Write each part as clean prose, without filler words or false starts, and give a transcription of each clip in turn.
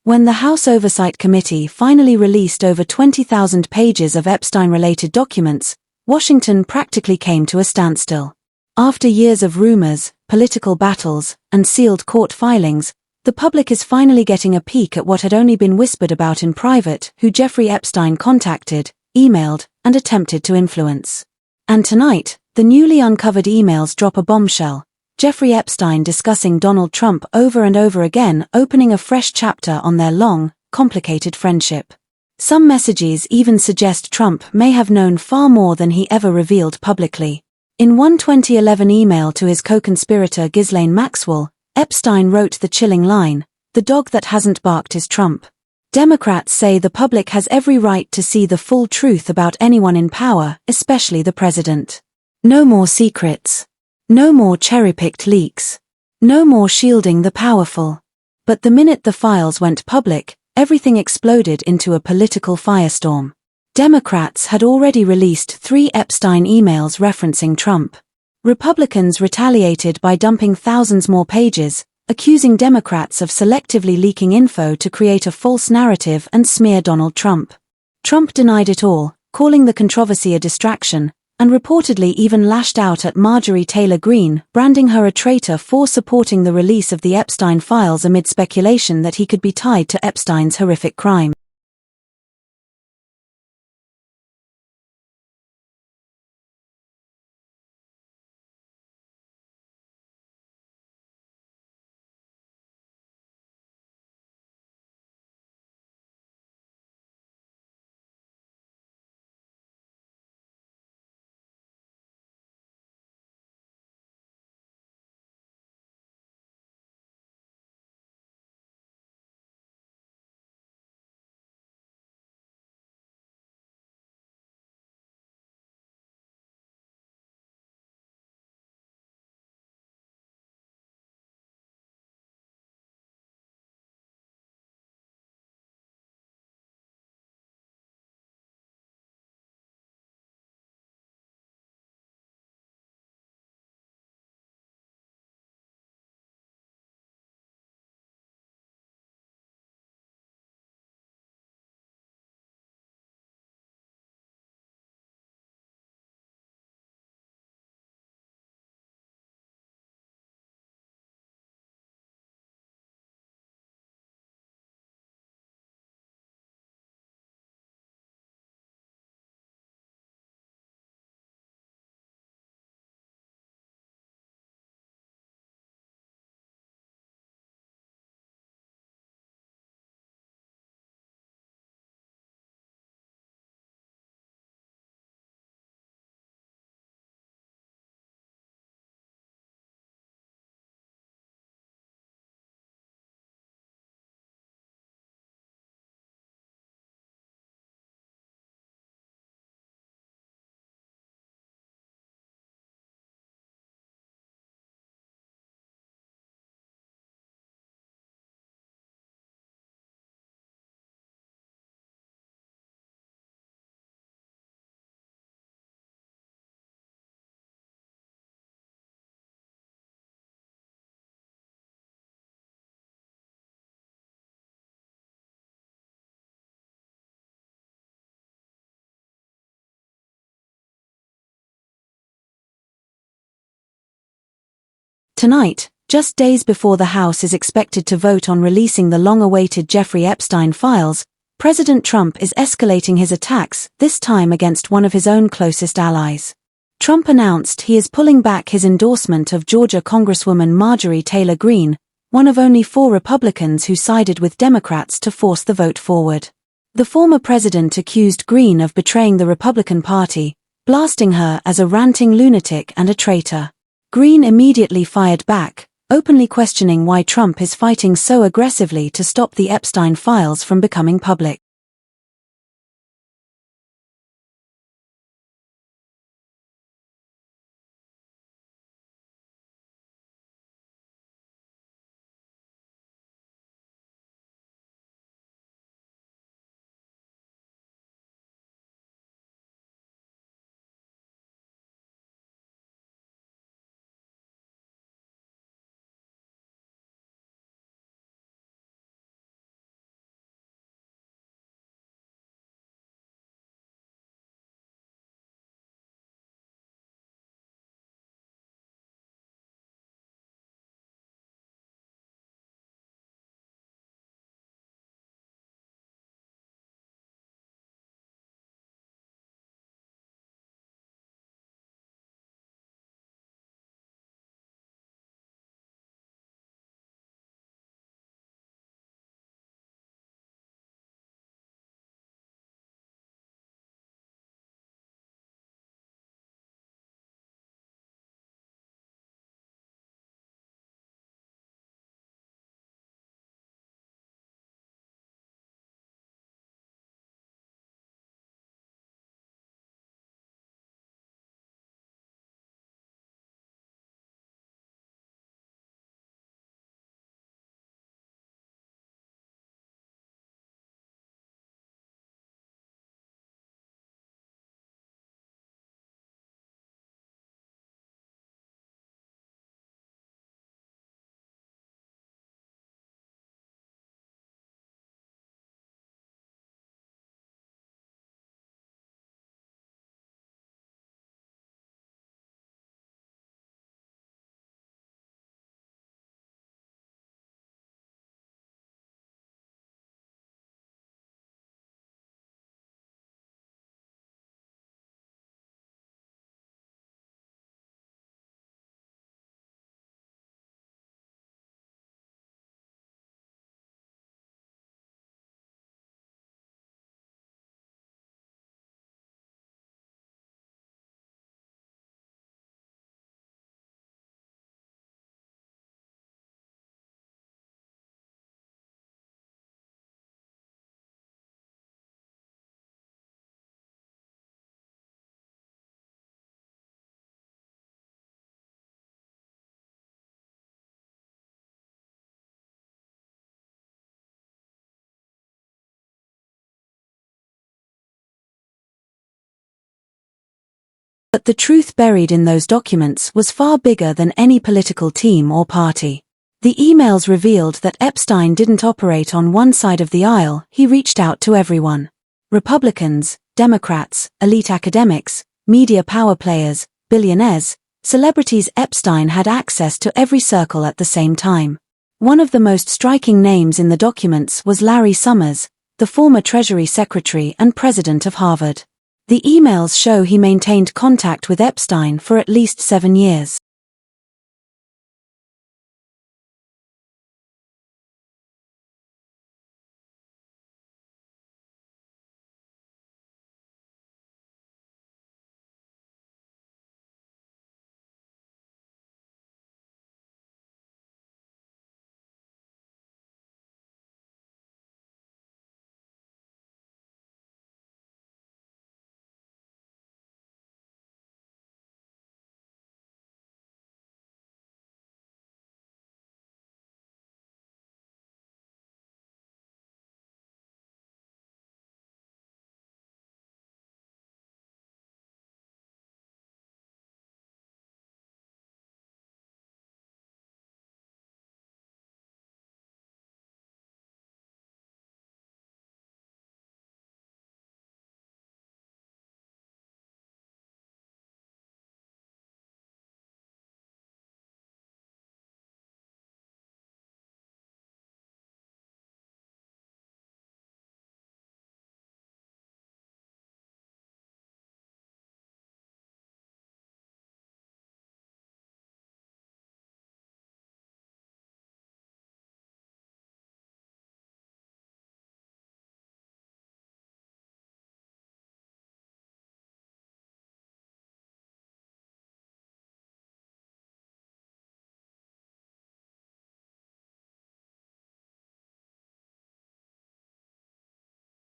When the House Oversight Committee finally released over 20,000 pages of Epstein-related documents, Washington practically came to a standstill. After years of rumors, political battles, and sealed court filings, the public is finally getting a peek at what had only been whispered about in private, who Jeffrey Epstein contacted, emailed, and attempted to influence. And tonight, the newly uncovered emails drop a bombshell. Jeffrey Epstein discussing Donald Trump over and over again, opening a fresh chapter on their long, complicated friendship. Some messages even suggest Trump may have known far more than he ever revealed publicly. In one 2011 email to his co-conspirator Ghislaine Maxwell, Epstein wrote the chilling line, "The dog that hasn't barked is Trump." Democrats say the public has every right to see the full truth about anyone in power, especially the president. No more secrets. No more cherry-picked leaks. No more shielding the powerful. But the minute the files went public, everything exploded into a political firestorm. Democrats had already released 3 Epstein emails referencing Trump. Republicans retaliated by dumping thousands more pages, accusing Democrats of selectively leaking info to create a false narrative and smear Donald Trump. Trump denied it all, calling the controversy a distraction, and reportedly even lashed out at Marjorie Taylor Greene, branding her a traitor for supporting the release of the Epstein files amid speculation that he could be tied to Epstein's horrific crime. Tonight, just days before the House is expected to vote on releasing the long-awaited Jeffrey Epstein files, President Trump is escalating his attacks, this time against one of his own closest allies. Trump announced he is pulling back his endorsement of Georgia Congresswoman Marjorie Taylor Greene, one of only 4 Republicans who sided with Democrats to force the vote forward. The former president accused Greene of betraying the Republican Party, blasting her as a ranting lunatic and a traitor. Greene immediately fired back, openly questioning why Trump is fighting so aggressively to stop the Epstein files from becoming public. The truth buried in those documents was far bigger than any political team or party. The emails revealed that Epstein didn't operate on one side of the aisle, he reached out to everyone. Republicans, Democrats, elite academics, media power players, billionaires, celebrities. Epstein had access to every circle at the same time. One of the most striking names in the documents was Larry Summers, the former Treasury Secretary and president of Harvard. The emails show he maintained contact with Epstein for at least 7 years.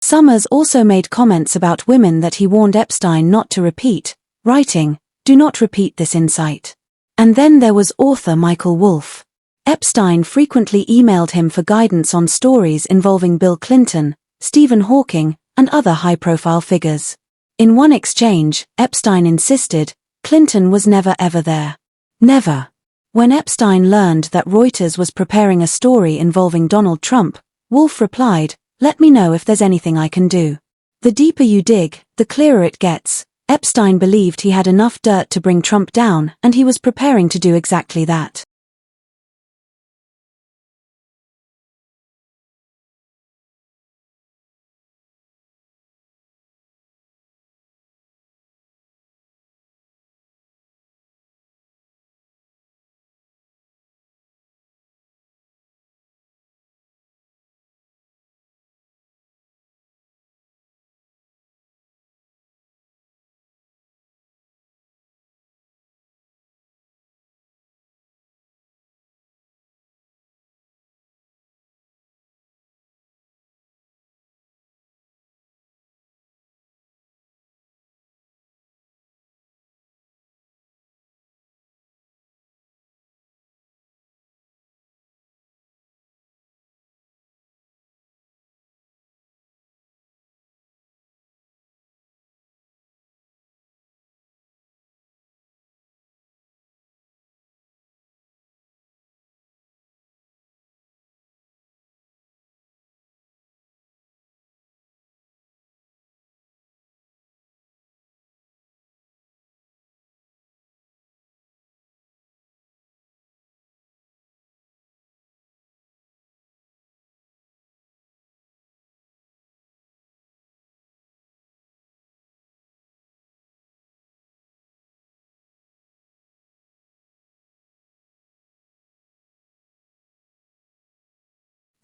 Summers also made comments about women that he warned Epstein not to repeat, writing, "Do not repeat this insight." And then there was author Michael Wolff. Epstein frequently emailed him for guidance on stories involving Bill Clinton, Stephen Hawking, and other high-profile figures. In one exchange, Epstein insisted, Clinton was never ever there. Never. When Epstein learned that Reuters was preparing a story involving Donald Trump, Wolff replied, "Let me know if there's anything I can do." The deeper you dig, the clearer it gets. Epstein believed he had enough dirt to bring Trump down, and he was preparing to do exactly that.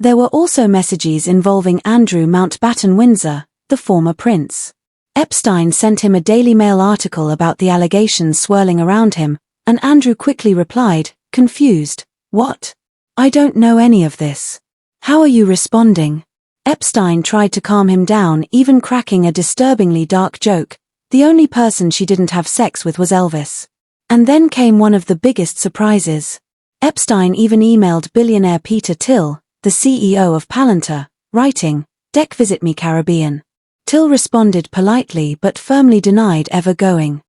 There were also messages involving Andrew Mountbatten Windsor, the former prince. Epstein sent him a Daily Mail article about the allegations swirling around him, and Andrew quickly replied, confused, "What? I don't know any of this. How are you responding?" Epstein tried to calm him down, even cracking a disturbingly dark joke. The only person she didn't have sex with was Elvis. And then came one of the biggest surprises. Epstein even emailed billionaire Peter Thiel, the CEO of Palantir, writing, "Deck visit me Caribbean." Thiel responded politely but firmly denied ever going.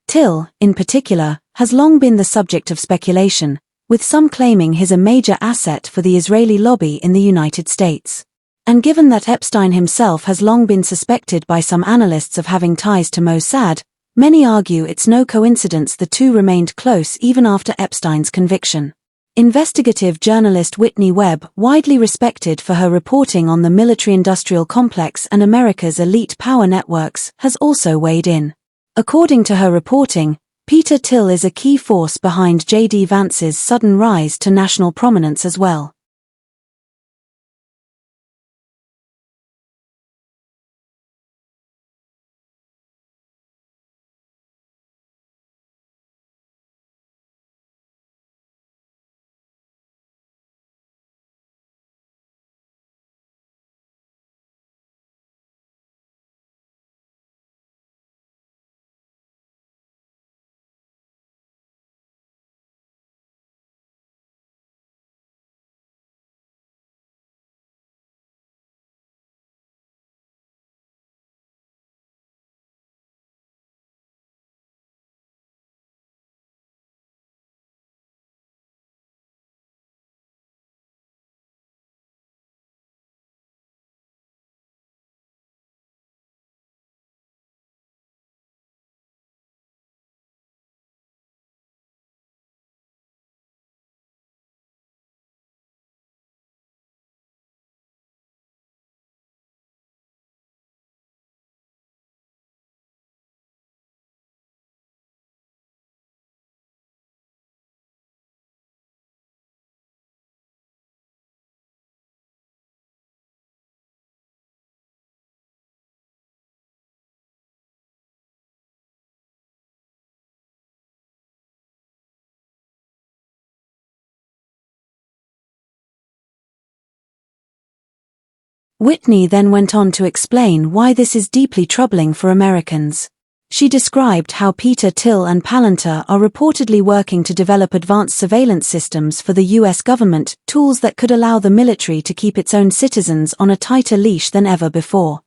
Till, in particular, has long been the subject of speculation, with some claiming he's a major asset for the Israeli lobby in the United States. And given that Epstein himself has long been suspected by some analysts of having ties to Mossad, many argue it's no coincidence the two remained close even after Epstein's conviction. Investigative journalist Whitney Webb, widely respected for her reporting on the military-industrial complex and America's elite power networks, has also weighed in. According to her reporting, Peter Thiel is a key force behind J.D. Vance's sudden rise to national prominence as well. Whitney then went on to explain why this is deeply troubling for Americans. She described how Peter Thiel and Palantir are reportedly working to develop advanced surveillance systems for the U.S. government, tools that could allow the military to keep its own citizens on a tighter leash than ever before.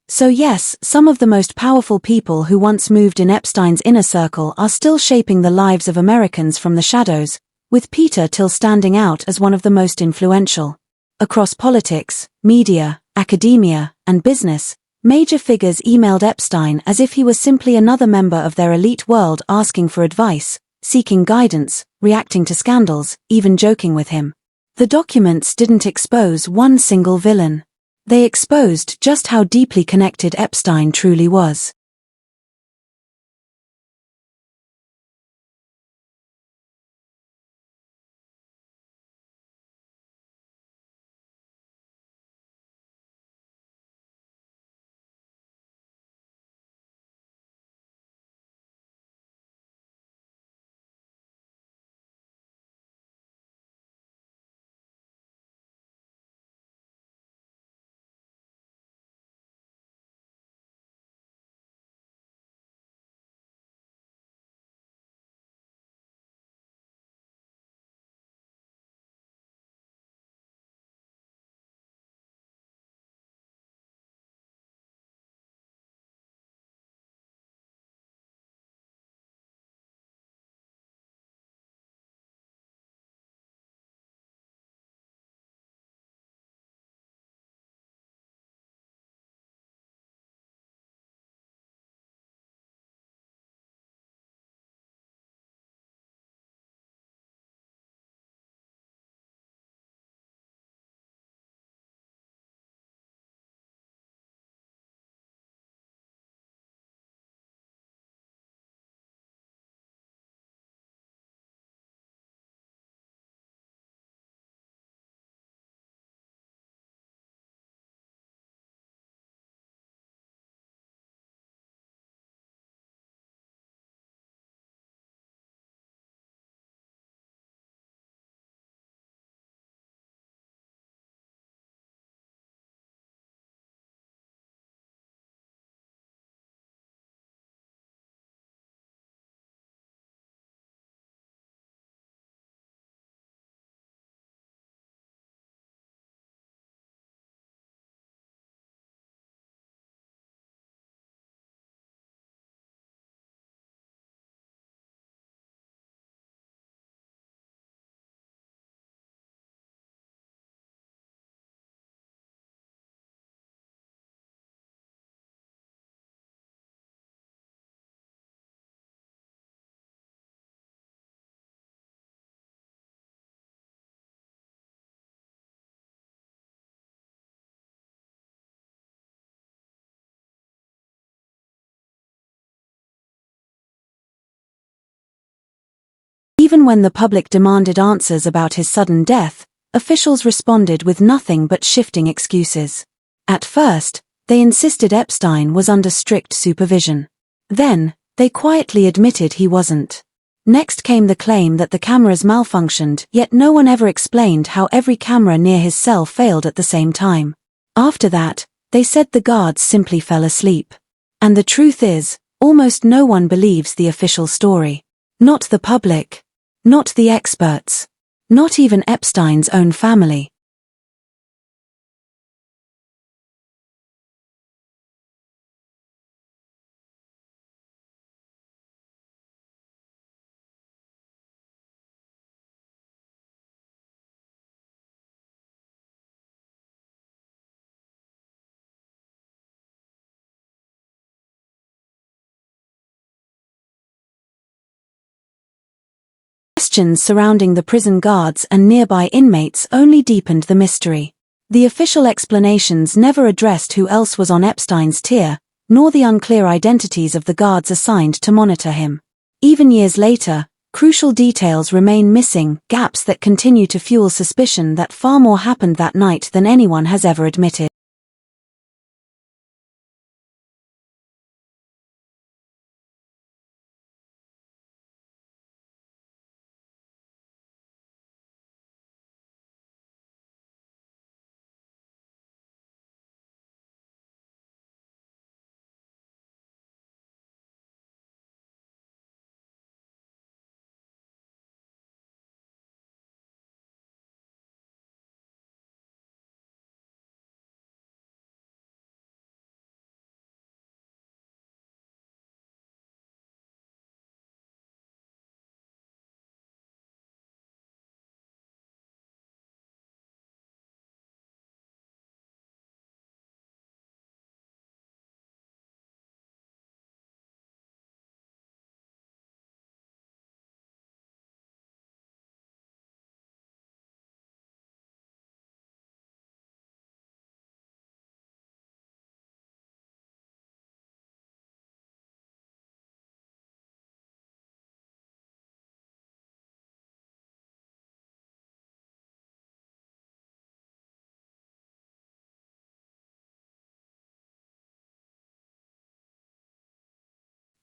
So yes, some of the most powerful people who once moved in Epstein's inner circle are still shaping the lives of Americans from the shadows, with Peter Thiel standing out as one of the most influential. Across politics, media, academia, and business, major figures emailed Epstein as if he was simply another member of their elite world asking for advice, seeking guidance, reacting to scandals, even joking with him. The documents didn't expose one single villain. They exposed just how deeply connected Epstein truly was. Even when the public demanded answers about his sudden death, officials responded with nothing but shifting excuses. At first, they insisted Epstein was under strict supervision. Then, they quietly admitted he wasn't. Next came the claim that the cameras malfunctioned, yet no one ever explained how every camera near his cell failed at the same time. After that, they said the guards simply fell asleep. And the truth is, almost no one believes the official story. Not the public. Not the experts. Not even Epstein's own family. Questions surrounding the prison guards and nearby inmates only deepened the mystery. The official explanations never addressed who else was on Epstein's tier, nor the unclear identities of the guards assigned to monitor him. Even years later, crucial details remain missing, gaps that continue to fuel suspicion that far more happened that night than anyone has ever admitted.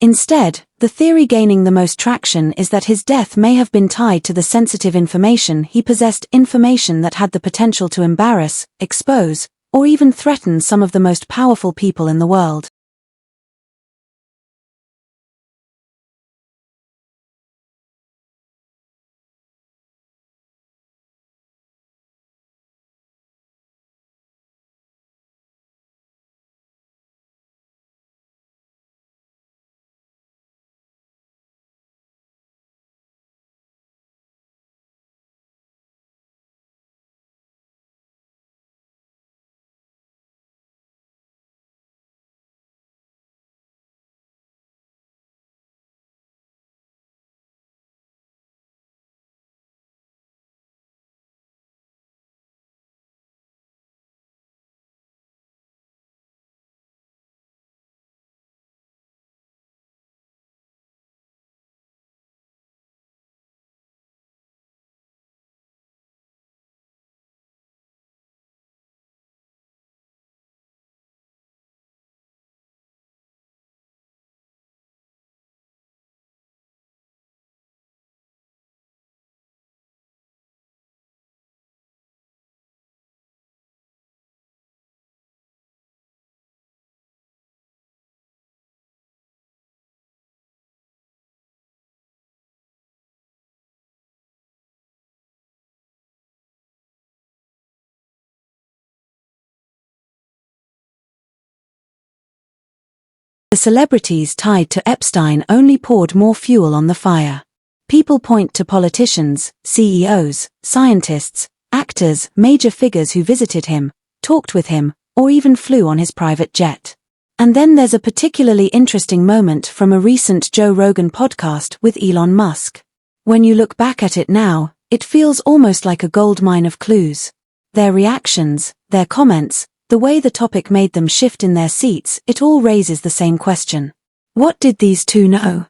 Instead, the theory gaining the most traction is that his death may have been tied to the sensitive information he possessed, information that had the potential to embarrass, expose, or even threaten some of the most powerful people in the world. The celebrities tied to Epstein only poured more fuel on the fire. People point to politicians, CEOs, scientists, actors, major figures who visited him, talked with him, or even flew on his private jet. And then there's a particularly interesting moment from a recent Joe Rogan podcast with Elon Musk. When you look back at it now, it feels almost like a goldmine of clues. Their reactions, their comments, the way the topic made them shift in their seats, it all raises the same question. What did these two know?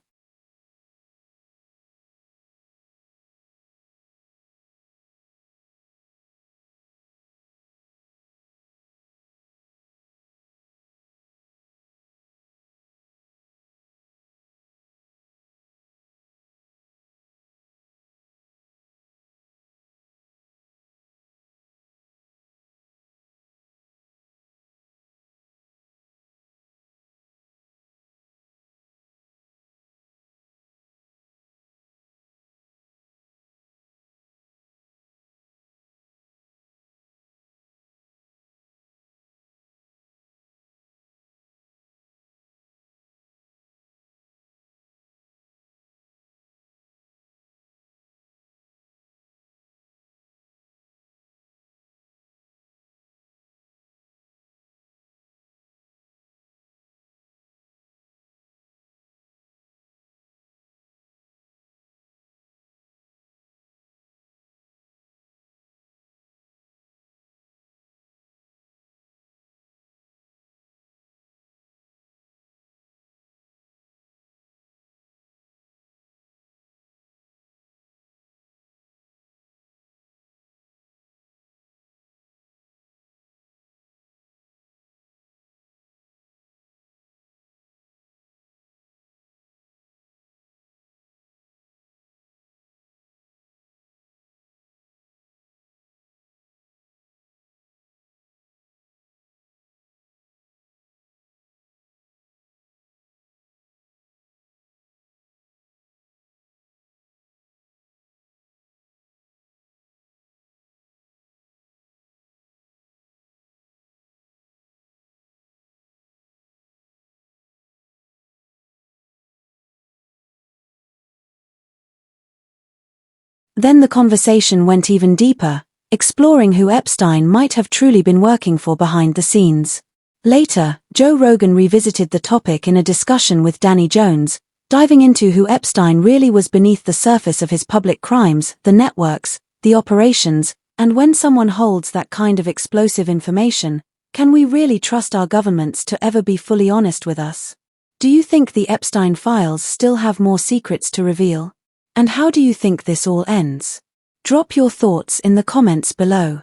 Then the conversation went even deeper, exploring who Epstein might have truly been working for behind the scenes. Later, Joe Rogan revisited the topic in a discussion with Danny Jones, diving into who Epstein really was beneath the surface of his public crimes, the networks, the operations, and when someone holds that kind of explosive information, can we really trust our governments to ever be fully honest with us? Do you think the Epstein files still have more secrets to reveal? And how do you think this all ends? Drop your thoughts in the comments below.